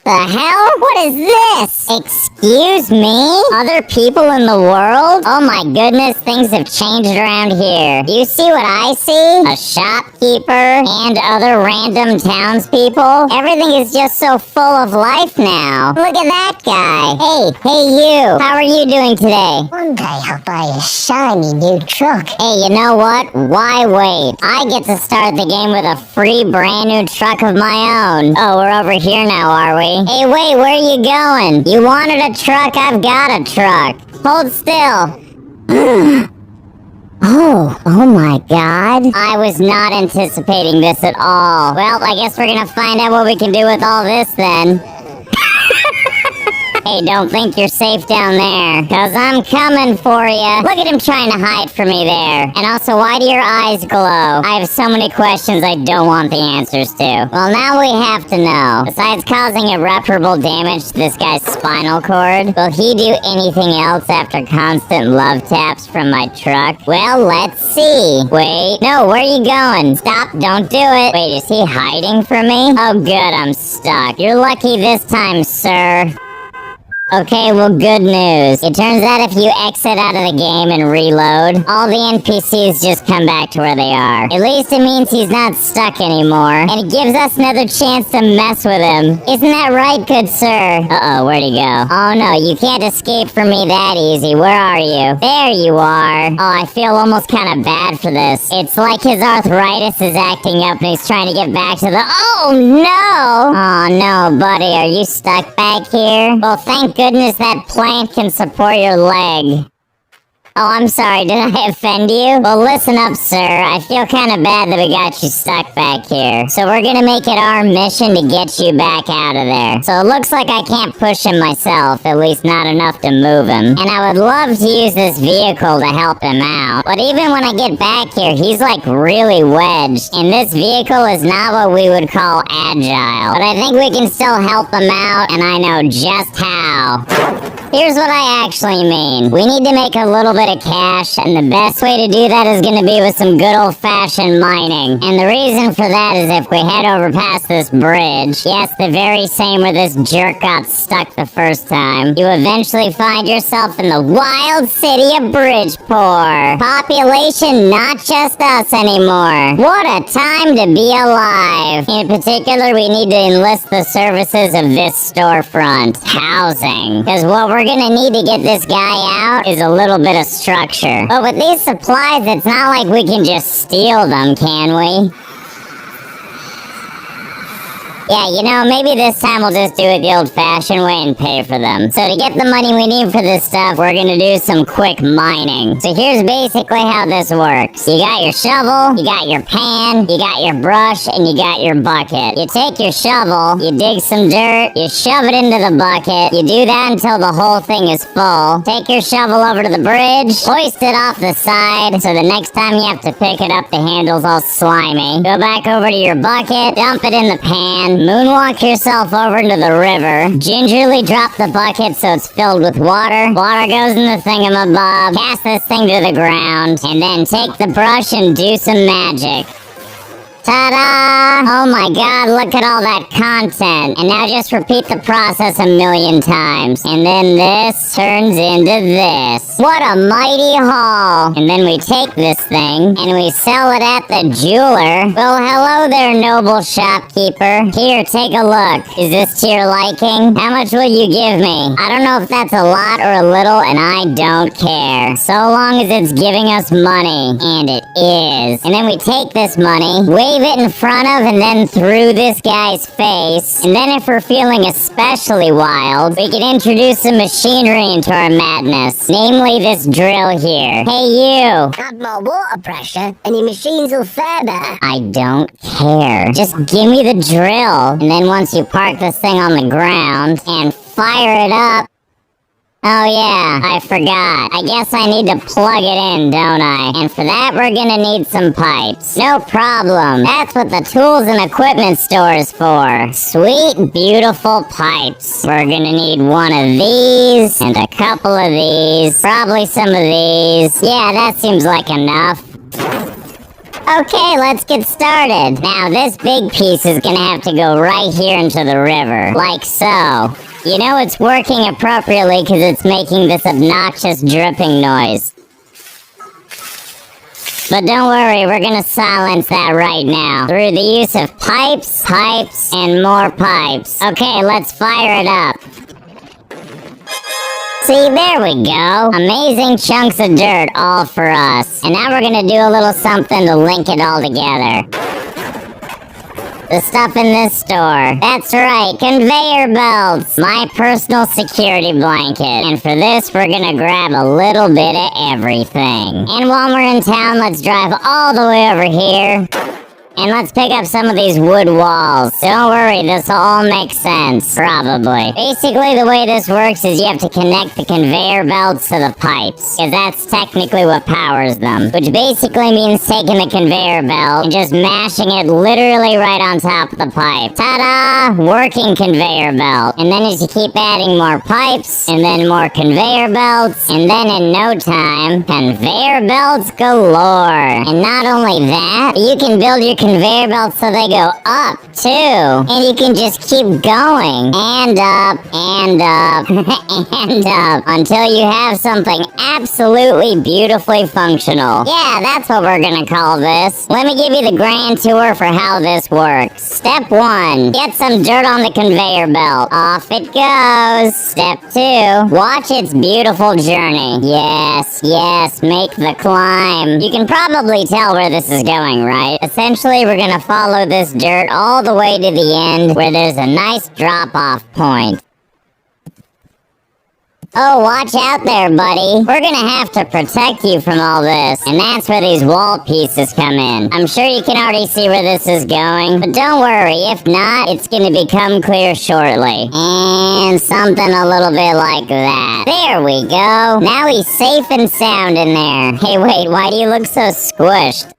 the hell? What is this? Excuse me? Other people in the world? Oh my goodness, things have changed around here. Do you see what I see? A shopkeeper and other random townspeople? Everything is just so full of life now. Look at that guy. Hey you. How are you doing today? One day I'll buy a shiny new truck. Hey, you know what? Why wait? I get to start the game with a free brand new truck of my own. Oh, we're over here now, are we? Hey, wait, where are you going? You wanted a truck? I've got a truck. Hold still. Oh my god. I was not anticipating this at all. Well, I guess we're gonna find out what we can do with all this then. Hey, don't think you're safe down there, cause I'm coming for you. Look at him trying to hide from me there. And also, why do your eyes glow? I have so many questions I don't want the answers to. Well, now we have to know. Besides causing irreparable damage to this guy's spinal cord, will he do anything else after constant love taps from my truck? Well, let's see. Wait, no, where are you going? Stop, don't do it. Wait, is he hiding from me? Oh good, I'm stuck. You're lucky this time, sir. Okay, well, good news. It turns out if you exit out of the game and reload, all the NPCs just come back to where they are. At least it means he's not stuck anymore, and it gives us another chance to mess with him. Isn't that right, good sir? Uh-oh, where'd he go? Oh no, you can't escape from me that easy. Where are you? There you are. Oh, I feel almost kind of bad for this. It's like his arthritis is acting up and he's trying to get back to the... Oh no! Oh no, buddy, are you stuck back here? Well, thank goodness that plant can support your leg. Oh, I'm sorry, did I offend you? Well, listen up, sir. I feel kind of bad that we got you stuck back here. So we're gonna make it our mission to get you back out of there. So it looks like I can't push him myself, at least not enough to move him. And I would love to use this vehicle to help him out. But even when I get back here, he's like really wedged. And this vehicle is not what we would call agile. But I think we can still help him out, and I know just how. Here's what I actually mean. We need to make a little bit of cash, and the best way to do that is going to be with some good old-fashioned mining. And the reason for that is if we head over past this bridge, yes, the very same where this jerk got stuck the first time, you eventually find yourself in the wild city of Bridgeport. Population not just us anymore. What a time to be alive. In particular, we need to enlist the services of this storefront. Housing. Because what we're gonna need to get this guy out is a little bit of structure. But with these supplies, it's not like we can just steal them, can we? Yeah, you know, maybe this time we'll just do it the old-fashioned way and pay for them. So to get the money we need for this stuff, we're gonna do some quick mining. So here's basically how this works. You got your shovel, you got your pan, you got your brush, and you got your bucket. You take your shovel, you dig some dirt, you shove it into the bucket, you do that until the whole thing is full. Take your shovel over to the bridge, hoist it off the side, so the next time you have to pick it up, the handle's all slimy. Go back over to your bucket, dump it in the pan, moonwalk yourself over into the river, gingerly drop the bucket so it's filled with water, water goes in the thingamabob, cast this thing to the ground, and then take the brush and do some magic. Ta-da! Oh my god, look at all that content. And now just repeat the process a million times. And then this turns into this. What a mighty haul. And then we take this thing, and we sell it at the jeweler. Well, hello there, noble shopkeeper. Here, take a look. Is this to your liking? How much will you give me? I don't know if that's a lot or a little, and I don't care. So long as it's giving us money. And it is. And then we take this money, wave it in front of and then through this guy's face. And then if we're feeling especially wild, we can introduce some machinery into our madness. Namely this drill here. Hey you! Add more water pressure and your machines will fare better. I don't care. Just give me the drill. And then once you park this thing on the ground and fire it up. Oh yeah, I forgot. I guess I need to plug it in, don't I? And for that, we're gonna need some pipes. No problem. That's what the tools and equipment store is for. Sweet, beautiful pipes. We're gonna need one of these, and a couple of these, probably some of these. Yeah, that seems like enough. Okay, let's get started. Now, this big piece is gonna have to go right here into the river, like so. You know it's working appropriately because it's making this obnoxious dripping noise. But don't worry, we're gonna silence that right now through the use of pipes, and more pipes. Okay, let's fire it up. See, there we go. Amazing chunks of dirt all for us. And now we're gonna do a little something to link it all together. The stuff in this store. That's right, conveyor belts. My personal security blanket. And for this, we're gonna grab a little bit of everything. And while we're in town, let's drive all the way over here. And let's pick up some of these wood walls. Don't worry, this will all make sense. Probably. Basically, the way this works is you have to connect the conveyor belts to the pipes. Because that's technically what powers them. Which basically means taking the conveyor belt and just mashing it literally right on top of the pipe. Ta-da! Working conveyor belt. And then as you keep adding more pipes, and then more conveyor belts, and then in no time, conveyor belts galore. And not only that, you can build your conveyor belts so they go up too, and you can just keep going and up and up and up until you have something absolutely beautifully functional. Yeah, that's what we're gonna call this. Let me give you the grand tour for how this works. Step 1, get some dirt on the conveyor belt. Off it goes. Step 2, watch its beautiful journey. Yes, make the climb. You can probably tell where this is going, right? Essentially, we're gonna follow this dirt all the way to the end where there's a nice drop-off point. Oh, watch out there, buddy. We're gonna have to protect you from all this, and that's where these wall pieces come in. I'm sure you can already see where this is going, but don't worry, if not, it's gonna become clear shortly. And something a little bit like that. There we go. Now he's safe and sound in there. Hey, wait, why do you look so squished?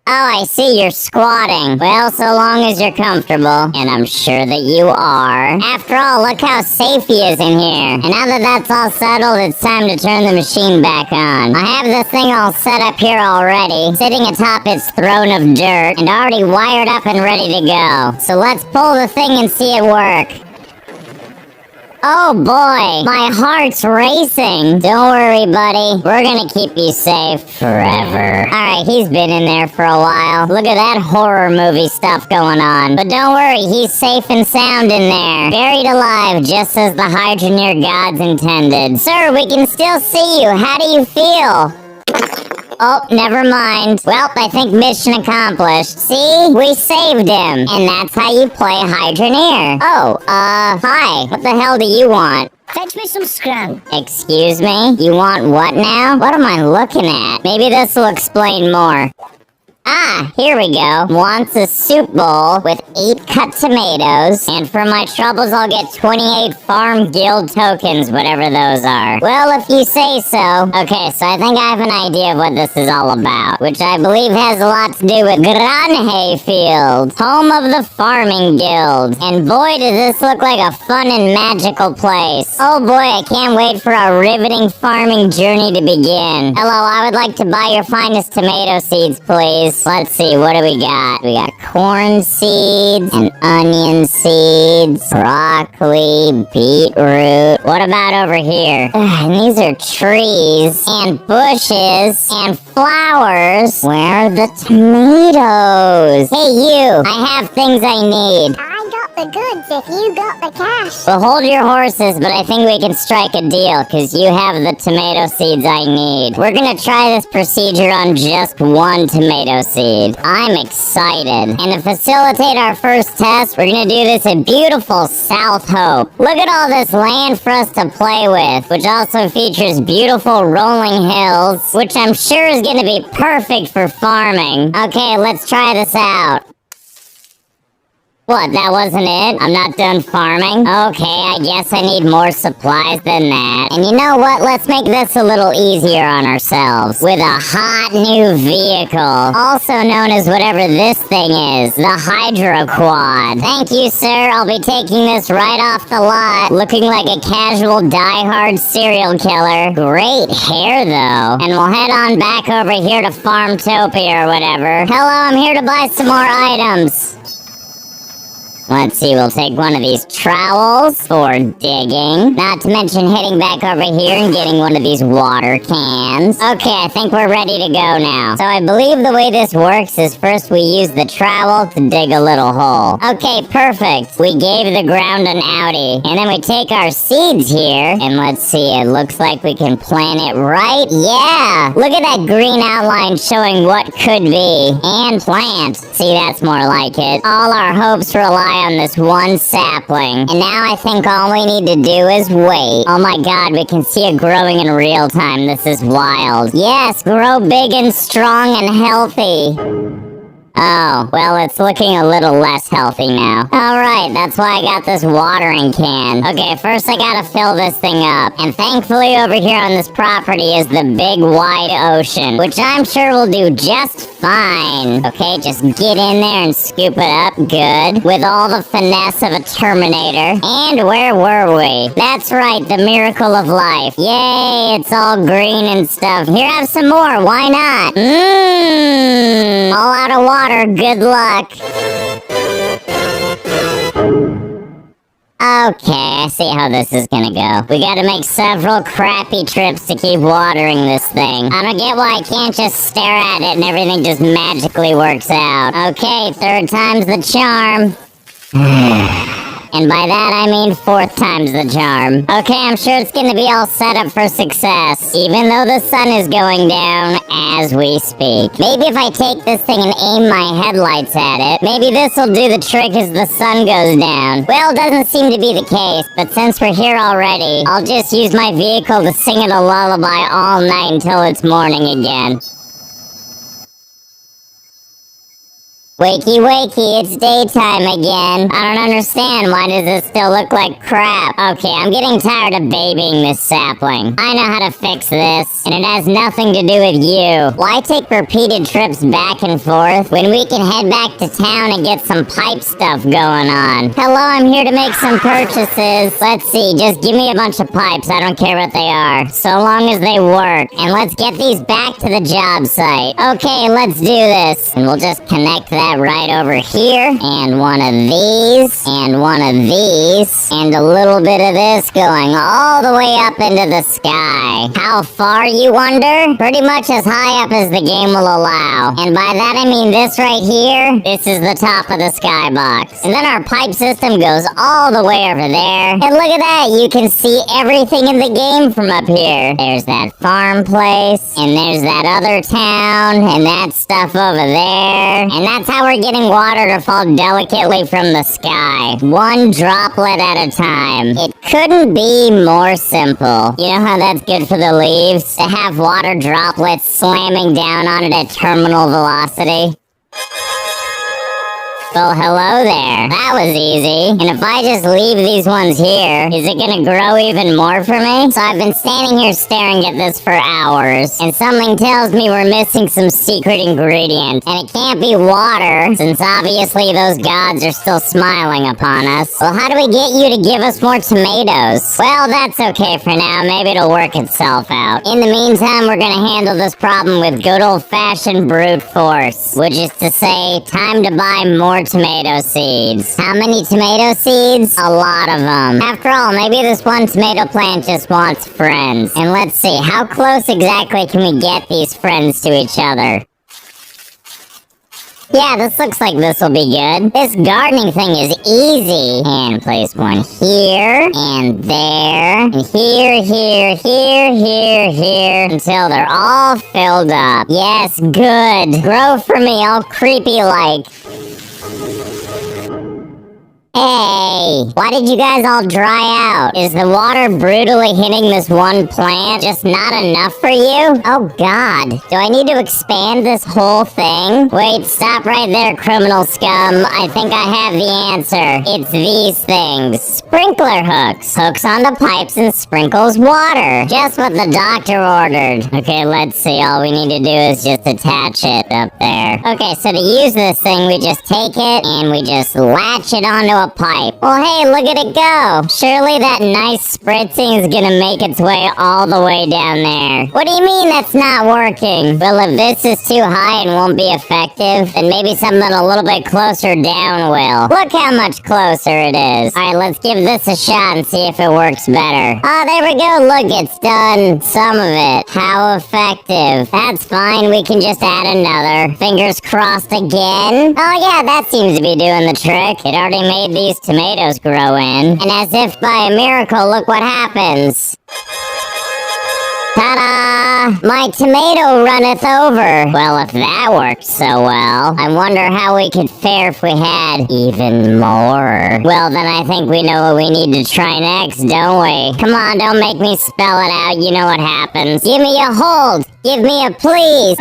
Oh, I see, you're squatting. Well, so long as you're comfortable, and I'm sure that you are. After all, look how safe he is in here. And now that that's all settled, it's time to turn the machine back on. I have the thing all set up here already, sitting atop its throne of dirt, and already wired up and ready to go. So let's pull the thing and see it work. Oh boy, my heart's racing. Don't worry, buddy. We're gonna keep you safe forever. Alright, he's been in there for a while. Look at that horror movie stuff going on. But don't worry, he's safe and sound in there. Buried alive, just as the Hyddroneer gods intended. Sir, we can still see you. How do you feel? Oh, never mind. Well, I think mission accomplished. See? We saved him. And that's how you play Hyddroneer. Oh, hi. What the hell do you want? Fetch me some scrum. Excuse me? You want what now? What am I looking at? Maybe this will explain more. Ah, here we go. Wants a soup bowl with 8 cut tomatoes, and for my troubles I'll get 28 Farm Guild tokens, whatever those are. Well, if you say so. Okay, so I think I have an idea of what this is all about, which I believe has a lot to do with Hyddroneer, home of the Farming Guild. And boy, does this look like a fun and magical place. Oh boy, I can't wait for our riveting farming journey to begin. Hello, I would like to buy your finest tomato seeds, please. Let's see, what do we got? We got corn seeds and onion seeds, broccoli, beetroot. What about over here? And these are trees and bushes and flowers. Where are the tomatoes? Hey, you! I have things I need. I got the goods if you got the cash. Well, hold your horses, but I think we can strike a deal, because you have the tomato seeds I need. We're gonna try this procedure on just 1 tomato seed. I'm excited. And to facilitate our first test, we're gonna do this in beautiful South Hope. Look at all this land for us to play with, which also features beautiful rolling hills, which I'm sure is gonna be perfect for farming. Okay, let's try this out. What, that wasn't it? I'm not done farming? Okay, I guess I need more supplies than that. And you know what? Let's make this a little easier on ourselves. With a hot new vehicle. Also known as whatever this thing is. The Hydro Quad. Thank you, sir. I'll be taking this right off the lot. Looking like a casual die-hard serial killer. Great hair, though. And we'll head on back over here to Farmtopia or whatever. Hello, I'm here to buy some more items. Let's see, we'll take one of these trowels for digging. Not to mention heading back over here and getting one of these water cans. Okay, I think we're ready to go now. So I believe the way this works is first we use the trowel to dig a little hole. Okay, perfect. We gave the ground an outie. And then we take our seeds here. And let's see, it looks like we can plant it right. Yeah! Look at that green outline showing what could be. And plant. See, that's more like it. All our hopes rely on this one sapling. And now I think all we need to do is wait. Oh my god, we can see it growing in real time. This is wild. Yes, grow big and strong and healthy. Oh, well, it's looking a little less healthy now. Alright, that's why I got this watering can. Okay, first I gotta fill this thing up. And thankfully over here on this property is the big wide ocean, which I'm sure will do just fine. Okay, just get in there and scoop it up good, with all the finesse of a Terminator. And where were we? That's right, the miracle of life. Yay, it's all green and stuff. Here, have some more, why not? All out of water. Good luck. Okay, I see how this is gonna go. We gotta make several crappy trips to keep watering this thing. I don't get why I can't just stare at it and everything just magically works out. Okay, third time's the charm. And by that I mean fourth time's the charm. Okay, I'm sure it's gonna be all set up for success, even though the sun is going down as we speak. Maybe if I take this thing and aim my headlights at it, maybe this'll do the trick as the sun goes down. Well, it doesn't seem to be the case, but since we're here already, I'll just use my vehicle to sing it a lullaby all night until it's morning again. Wakey, wakey, it's daytime again. I don't understand, why does this still look like crap? Okay, I'm getting tired of babying this sapling. I know how to fix this, and it has nothing to do with you. Why take repeated trips back and forth when we can head back to town and get some pipe stuff going on? Hello, I'm here to make some purchases. Let's see, just give me a bunch of pipes, I don't care what they are, so long as they work. And let's get these back to the job site. Okay, let's do this. And we'll just connect that right over here, and one of these, and one of these, and a little bit of this going all the way up into the sky. How far, you wonder? Pretty much as high up as the game will allow. And by that I mean this right here. This is the top of the skybox. And then our pipe system goes all the way over there. And look at that, you can see everything in the game from up here. There's that farm place, and there's that other town, and that stuff over there. And that's how we're getting water to fall delicately from the sky, one droplet at a time. It couldn't be more simple. You know how that's good for the leaves? To have water droplets slamming down on it at terminal velocity? Well, hello there. That was easy. And if I just leave these ones here, is it gonna grow even more for me? So I've been standing here staring at this for hours, and something tells me we're missing some secret ingredient. And it can't be water, since obviously those gods are still smiling upon us. Well, how do we get you to give us more tomatoes? Well, that's okay for now. Maybe it'll work itself out. In the meantime, we're gonna handle this problem with good old-fashioned brute force. Which is to say, time to buy more tomato seeds. How many tomato seeds? A lot of them. After all, maybe this one tomato plant just wants friends. And let's see, how close exactly can we get these friends to each other? Yeah, this looks like this will be good. This gardening thing is easy. And place one here, and there, and here, here, until they're all filled up. Yes, good. Grow for me, all creepy-like. Hey, why did you guys all dry out? Is the water brutally hitting this one plant just not enough for you? Oh god, do I need to expand this whole thing? Wait, stop right there, criminal scum. I think I have the answer. It's these things. Sprinkler hooks. Hooks onto pipes and sprinkles water. Just what the doctor ordered. Okay, let's see. All we need to do is just attach it up there. Okay, so to use this thing, we just take it and we just latch it onto a pipe. Well, hey, look at it go. Surely that nice spritzing is gonna make its way all the way down there. What do you mean that's not working? Well, if this is too high and won't be effective, then maybe something a little bit closer down will. Look how much closer it is. Alright, let's give this a shot and see if it works better. Oh, there we go. Look, it's done some of it. How effective. That's fine. We can just add another. Fingers crossed again. Oh, yeah, that seems to be doing the trick. It already made these tomatoes grow in. And as if by a miracle, look what happens. Ta-da! My tomato runneth over. Well, if that worked so well, I wonder how we could fare if we had even more. Well, then I think we know what we need to try next, don't we? Come on, don't make me spell it out. You know what happens. Give me a hold. Give me a please.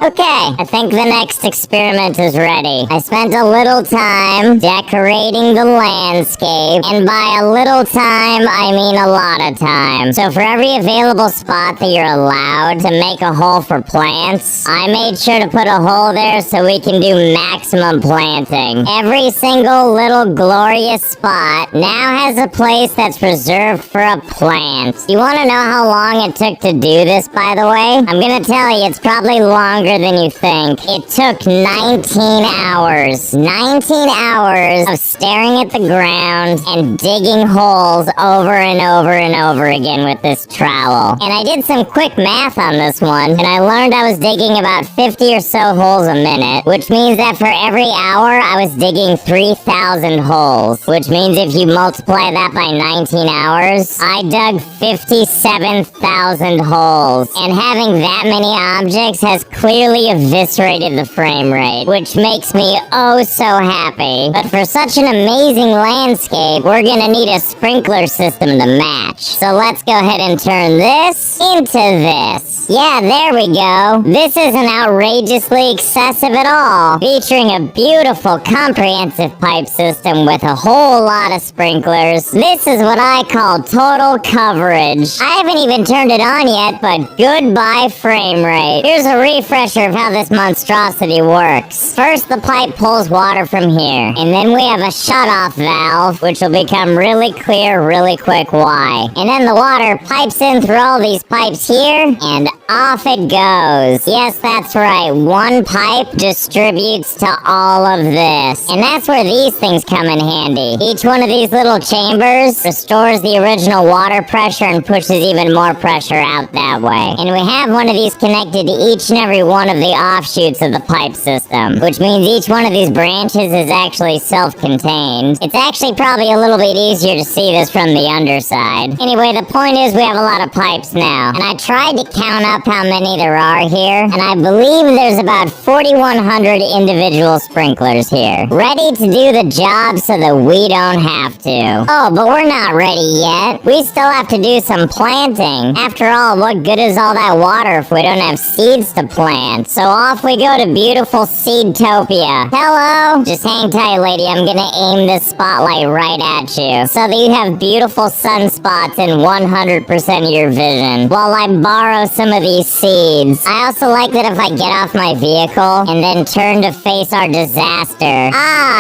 Okay, I think the next experiment is ready. I spent a little time decorating the landscape, and by a little time, I mean a lot of time. So for every available spot that you're allowed to make a hole for plants, I made sure to put a hole there so we can do maximum planting. Every single little glorious spot now has a place that's reserved for a plant. You want to know how long it took to do this, by the way? I'm gonna tell you, it's probably longer than you think. It took 19 hours. 19 hours of staring at the ground and digging holes over and over and over again with this trowel. And I did some quick math on this one, and I learned I was digging about 50 or so holes a minute, which means that for every hour, I was digging 3,000 holes, which means if you multiply that by 19 hours, I dug 57,000 holes. And having that many objects has clearly eviscerated the frame rate, which makes me oh so happy. But for such an amazing landscape, we're gonna need a sprinkler system to match. So let's go ahead and turn this into this. Yeah, there we go. This isn't outrageously excessive at all. Featuring a beautiful, comprehensive pipe system with a whole lot of sprinklers. This is what I call total coverage. I haven't even turned it on yet, but goodbye frame rate. Here's a refresher of how this monstrosity works. First, the pipe pulls water from here, and then we have a shutoff valve, which will become really clear really quick why. And then the water pipes in through all these pipes here, and off it goes. Yes, that's right. One pipe distributes to all of this. And that's where these things come in handy. Each one of these little chambers restores the original water pressure and pushes even more pressure out that way. And we have one of these connected to each and every one of the offshoots of the pipe system, which means each one of these branches is actually self-contained. It's actually probably a little bit easier to see this from the underside. Anyway, the point is we have a lot of pipes now, and I tried to count up how many there are here, and I believe there's about 4,100 individual sprinklers here, ready to do the job so that we don't have to. Oh, but we're not ready yet. We still have to do some planting. After all, what good is all that water if we don't have seeds to plant? So off we go to beautiful Seedtopia. Hello? Just hang tight, lady. I'm gonna aim this spotlight right at you so that you have beautiful sunspots in 100% of your vision while I borrow some of these seeds. I also like that if I get off my vehicle and then turn to face our disaster,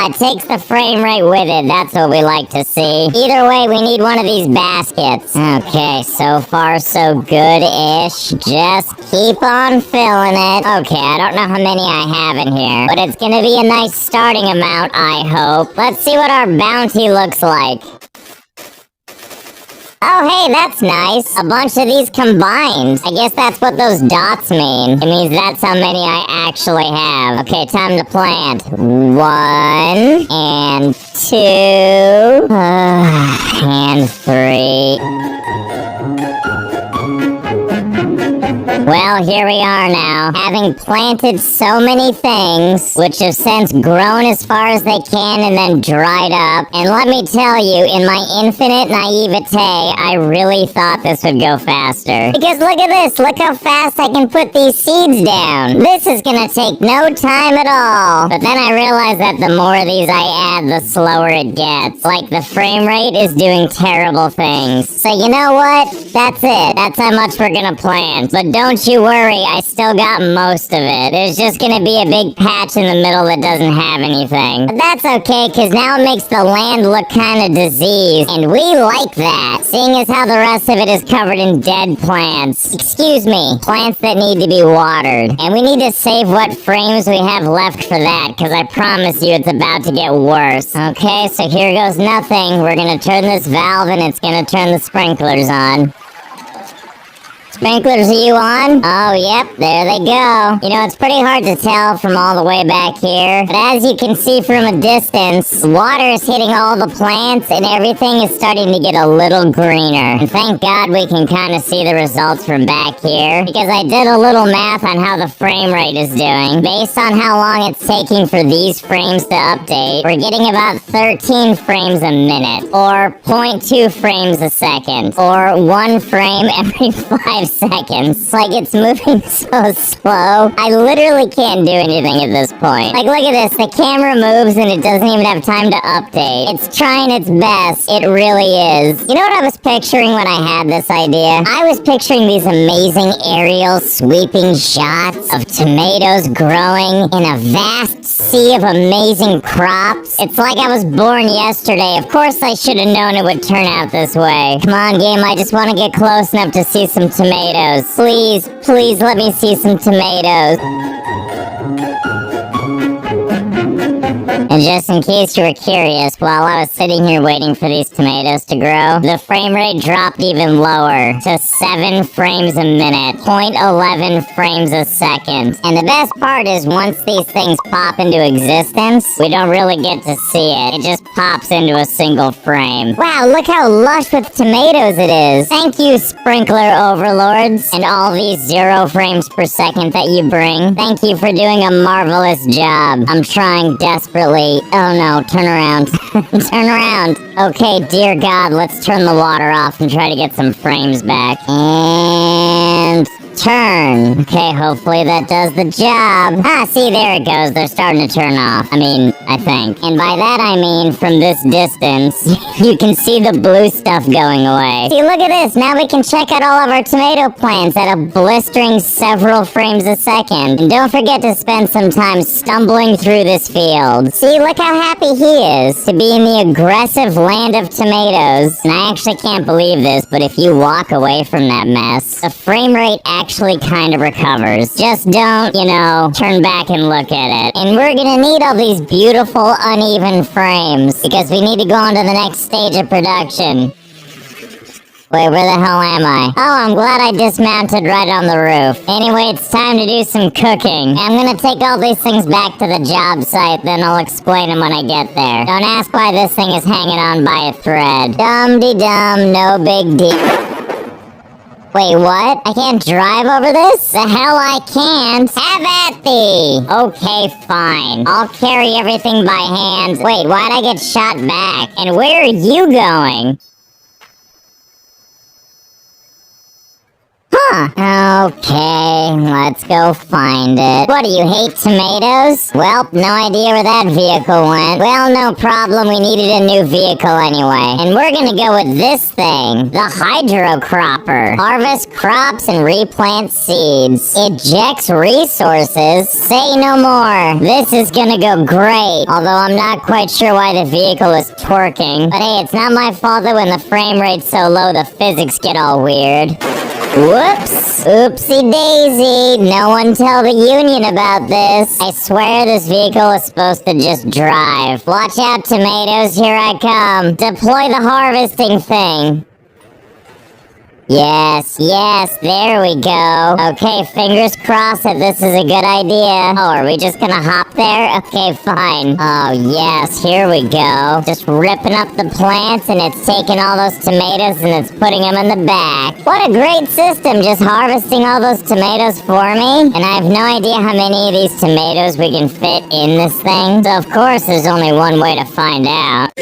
it takes the frame rate with it. That's what we like to see. Either way, we need one of these baskets. Okay, so far so good-ish. Just keep on filling it. Okay, I don't know how many I have in here, but it's gonna be a nice starting amount, I hope. Let's see what our bounty looks like. Oh, hey, that's nice. A bunch of these combined. I guess that's what those dots mean. It means that's how many I actually have. Okay, time to plant. 1, and 2, and 3. Well, here we are now, having planted so many things, which have since grown as far as they can and then dried up. And let me tell you, in my infinite naivete, I really thought this would go faster. Because look at this, look how fast I can put these seeds down. This is gonna take no time at all. But then I realized that the more of these I add, the slower it gets. Like, the frame rate is doing terrible things. So you know what? That's it. That's how much we're gonna plant. But don't you worry, I still got most of it. There's just gonna be a big patch in the middle that doesn't have anything. But that's okay, because now it makes the land look kind of diseased. And we like that, seeing as how the rest of it is covered in dead plants. Excuse me, plants that need to be watered. And we need to save what frames we have left for that, because I promise you it's about to get worse. Okay, so here goes nothing. We're gonna turn this valve and it's gonna turn the sprinklers on. Sprinklers, are you on? Oh, yep, there they go. You know, it's pretty hard to tell from all the way back here, but as you can see from a distance, water is hitting all the plants and everything is starting to get a little greener. And thank God we can kind of see the results from back here, because I did a little math on how the frame rate is doing. Based on how long it's taking for these frames to update, we're getting about 13 frames a minute, or 0.2 frames a second, or 1 frame every 5 seconds. Like, it's moving so slow. I literally can't do anything at this point. Like, look at this. The camera moves and it doesn't even have time to update. It's trying its best. It really is. You know what I was picturing when I had this idea? I was picturing these amazing aerial sweeping shots of tomatoes growing in a vast sea of amazing crops. It's like I was born yesterday. Of course I should have known it would turn out this way. Come on, game. I just want to get close enough to see some tomatoes. Please, please let me see some tomatoes. And just in case you were curious, while I was sitting here waiting for these tomatoes to grow, the frame rate dropped even lower to 7 frames a minute, 0.11 frames a second. And the best part is once these things pop into existence, we don't really get to see it. It just pops into a single frame. Wow, look how lush with tomatoes it is. Thank you, sprinkler overlords, and all these 0 frames per second that you bring. Thank you for doing a marvelous job. I'm trying desperately. Oh no, turn around. Turn around. Okay, dear God, let's turn the water off and try to get some frames back. And turn. Okay, hopefully that does the job. Ah, see, there it goes. They're starting to turn off. I think. And by that I mean, from this distance, you can see the blue stuff going away. See, look at this. Now we can check out all of our tomato plants at a blistering several frames a second. And don't forget to spend some time stumbling through this field. See, look how happy he is to be in the aggressive land of tomatoes. And I actually can't believe this, but if you walk away from that mess, the frame rate actually kind of recovers. Just don't, turn back and look at it. And we're gonna need all these beautiful uneven frames, because we need to go on to the next stage of production. Wait, where the hell am I? Oh, I'm glad I dismounted right on the roof. Anyway, it's time to do some cooking. I'm gonna take all these things back to the job site, then I'll explain them when I get there. Don't ask why this thing is hanging on by a thread. Dum-de-dum, no big deal. Wait, what? I can't drive over this? The hell I can't. Have at thee! Okay, fine. I'll carry everything by hand. Wait, why'd I get shot back? And where are you going? Huh. Okay, let's go find it. What, do you hate tomatoes? Well, no idea where that vehicle went. Well, no problem. We needed a new vehicle anyway. And we're gonna go with this thing. The Hyddroneer. Harvest crops and replant seeds. Ejects resources. Say no more. This is gonna go great. Although I'm not quite sure why the vehicle is twerking. But hey, it's not my fault that when the frame rate's so low, the physics get all weird. Whoops! Oopsie daisy! No one tell the union about this. I swear this vehicle is supposed to just drive. Watch out, tomatoes, here I come. Deploy the harvesting thing. Yes, yes, there we go. Okay, fingers crossed that this is a good idea. Oh, are we just gonna hop there? Okay, fine. Oh, yes, here we go. Just ripping up the plants, and it's taking all those tomatoes and it's putting them in the back. What a great system, just harvesting all those tomatoes for me. And I have no idea how many of these tomatoes we can fit in this thing. So, of course, there's only one way to find out.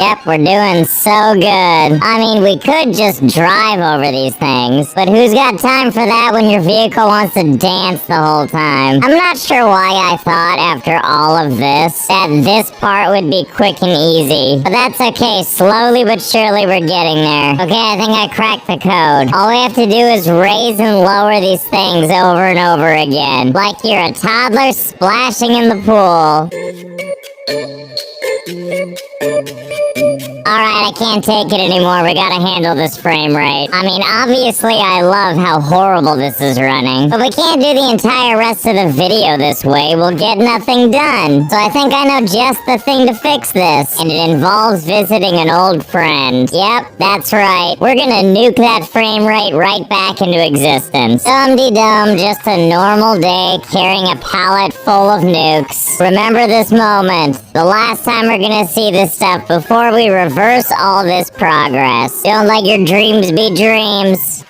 Yep, we're doing so good. I mean, we could just drive over these things, but who's got time for that when your vehicle wants to dance the whole time? I'm not sure why I thought after all of this that this part would be quick and easy, but that's okay. Slowly but surely we're getting there. Okay, I think I cracked the code. All we have to do is raise and lower these things over and over again, like you're a toddler splashing in the pool. Alright, I can't take it anymore. We gotta handle this frame rate. I mean, obviously I love how horrible this is running, but we can't do the entire rest of the video this way. We'll get nothing done. So I think I know just the thing to fix this, and it involves visiting an old friend. Yep, that's right. We're gonna nuke that frame rate right back into existence. Dum-de-dum, just a normal day carrying a pallet full of nukes. Remember this moment. The last time we're gonna see this stuff before we reverse all this progress. Don't let your dreams be dreams.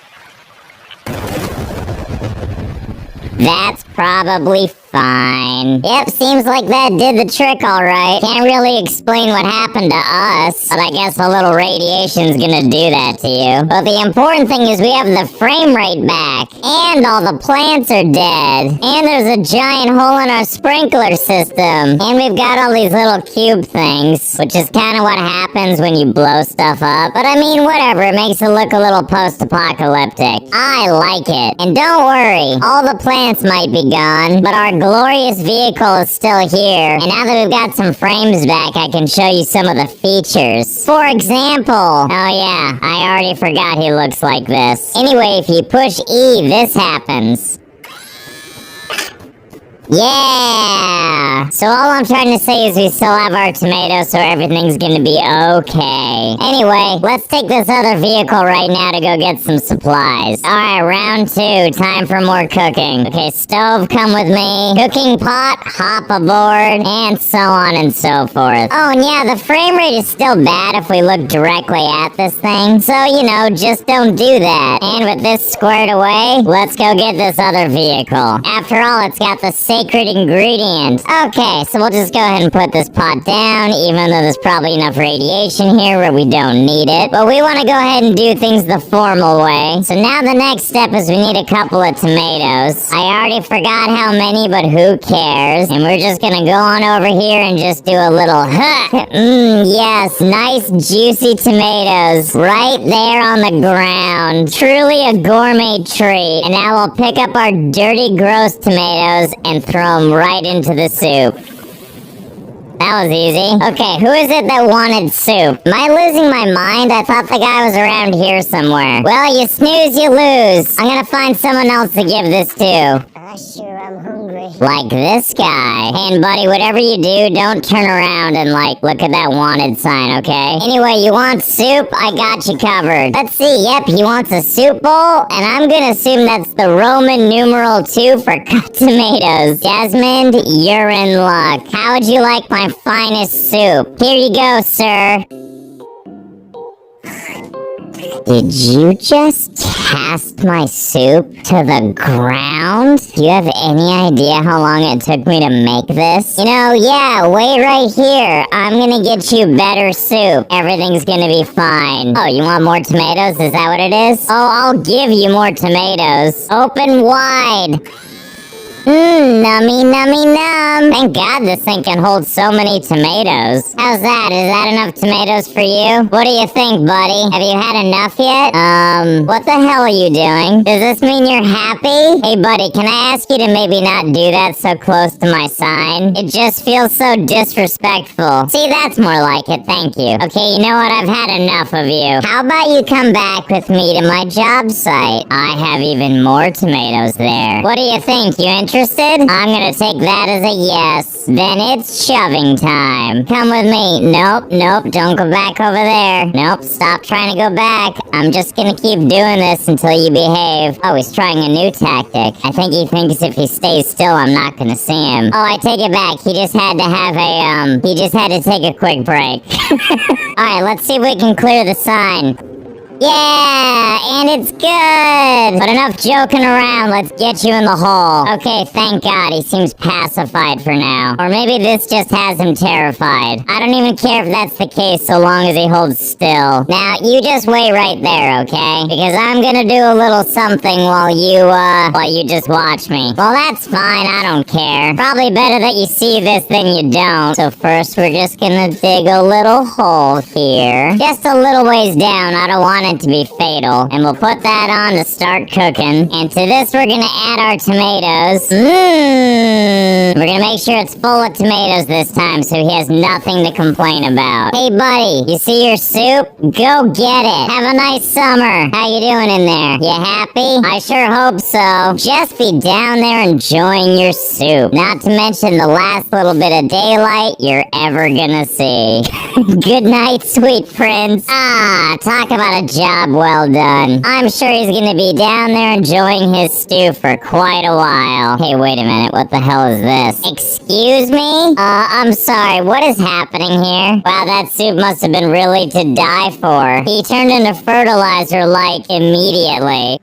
That's probably fine. Yep, seems like that did the trick alright. Can't really explain what happened to us, but I guess a little radiation's gonna do that to you. But the important thing is we have the frame rate back, and all the plants are dead, and there's a giant hole in our sprinkler system, and we've got all these little cube things, which is kind of what happens when you blow stuff up. But I mean, whatever, it makes it look a little post-apocalyptic. I like it. And don't worry, all the plants might be gone, but our glorious vehicle is still here. And now that we've got some frames back, I can show you some of the features. For example, oh yeah, I already forgot he looks like this. Anyway, if you push E, this happens. Yeah! So all I'm trying to say is we still have our tomatoes, so everything's gonna be okay. Anyway, let's take this other vehicle right now to go get some supplies. Alright, round 2. Time for more cooking. Okay, stove, come with me. Cooking pot, hop aboard, and so on and so forth. Oh, and yeah, the frame rate is still bad if we look directly at this thing. So, you know, just don't do that. And with this squared away, let's go get this other vehicle. After all, it's got the sacred ingredient. Okay, so we'll just go ahead and put this pot down, even though there's probably enough radiation here where we don't need it. But we want to go ahead and do things the formal way. So now the next step is we need a couple of tomatoes. I already forgot how many, but who cares? And we're just gonna go on over here and just do a little yes, nice juicy tomatoes right there on the ground. Truly a gourmet treat. And now we'll pick up our dirty, gross tomatoes and throw them right into the soup. That was easy. Okay, who is it that wanted soup? Am I losing my mind? I thought the guy was around here somewhere. Well, you snooze, you lose. I'm gonna find someone else to give this to. Sure, I'm hungry. Like this guy. Hey, and buddy, whatever you do, don't turn around and, like, look at that wanted sign, okay? Anyway, you want soup? I got you covered. Let's see, yep, he wants a soup bowl, and I'm gonna assume that's the Roman numeral 2 for cut tomatoes. Desmond, you're in luck. How would you like my finest soup? Here you go, sir. Did you just cast my soup to the ground? Do you have any idea how long it took me to make this? You know, yeah, wait right here. I'm gonna get you better soup. Everything's gonna be fine. Oh, you want more tomatoes? Is that what it is? Oh, I'll give you more tomatoes. Open wide. Nummy, nummy, num. Thank God this thing can hold so many tomatoes. How's that? Is that enough tomatoes for you? What do you think, buddy? Have you had enough yet? What the hell are you doing? Does this mean you're happy? Hey, buddy, can I ask you to maybe not do that so close to my sign? It just feels so disrespectful. See, that's more like it. Thank you. Okay, you know what? I've had enough of you. How about you come back with me to my job site? I have even more tomatoes there. What do you think? You interested interested? I'm gonna take that as a yes. Then it's shoving time. Come with me. Nope, don't go back over there. Nope, stop trying to go back. I'm just gonna keep doing this until you behave. Oh, he's trying a new tactic. I think he thinks if he stays still, I'm not gonna see him. Oh, I take it back. He just had to have he just had to take a quick break. Alright, let's see if we can clear the sign. Yeah, and it's good. But enough joking around. Let's get you in the hole. Okay, thank God. He seems pacified for now. Or maybe this just has him terrified. I don't even care if that's the case so long as he holds still. Now, you just wait right there, okay? Because I'm gonna do a little something while you just watch me. Well, that's fine. I don't care. Probably better that you see this than you don't. So first, we're just gonna dig a little hole here. Just a little ways down. I don't want it to be fatal. And we'll put that on to start cooking. And to this, we're gonna add our tomatoes. We're gonna make sure it's full of tomatoes this time so he has nothing to complain about. Hey, buddy, you see your soup? Go get it. Have a nice summer. How you doing in there? You happy? I sure hope so. Just be down there enjoying your soup. Not to mention the last little bit of daylight you're ever gonna see. Good night, sweet prince. Talk about a job well done. I'm sure he's gonna be down there enjoying his stew for quite a while. Hey, wait a minute. What the hell is this? Excuse me? I'm sorry. What is happening here? Wow, that soup must have been really to die for. He turned into fertilizer, like, immediately.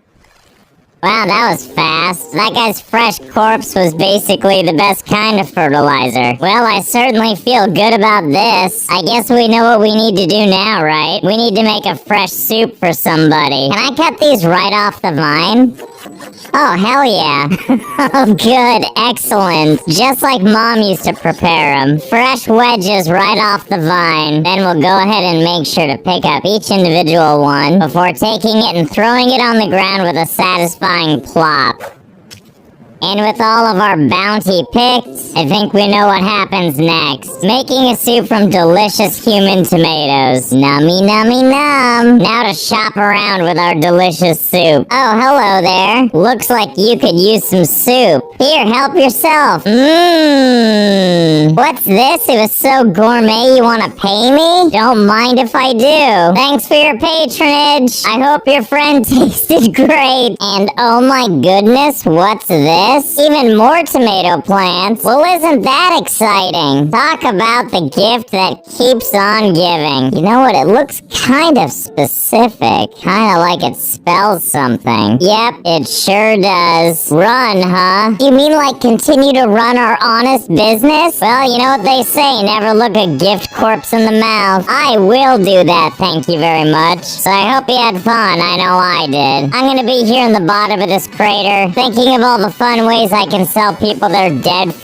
Wow, that was fast. That guy's fresh corpse was basically the best kind of fertilizer. Well, I certainly feel good about this. I guess we know what we need to do now, right? We need to make a fresh soup for somebody. Can I cut these right off the vine? Oh, hell yeah. Oh, good. Excellent. Just like Mom used to prepare them. Fresh wedges right off the vine. Then we'll go ahead and make sure to pick up each individual one before taking it and throwing it on the ground with a satisfying plop. And with all of our bounty picked, I think we know what happens next. Making a soup from delicious human tomatoes. Nummy, nummy, num. Now to shop around with our delicious soup. Oh, hello there. Looks like you could use some soup. Here, help yourself. What's this? It was so gourmet you want to pay me? Don't mind if I do. Thanks for your patronage. I hope your friend tasted great. And oh my goodness, what's this? Even more tomato plants? Well, isn't that exciting? Talk about the gift that keeps on giving. You know what? It looks kind of specific. Kind of like it spells something. Yep, it sure does. Run, huh? You mean like continue to run our honest business? Well, you know what they say, never look a gift corpse in the mouth. I will do that, thank you very much. So I hope you had fun. I know I did. I'm gonna be here in the bottom of this crater, thinking of all the fun ways I can sell people their dead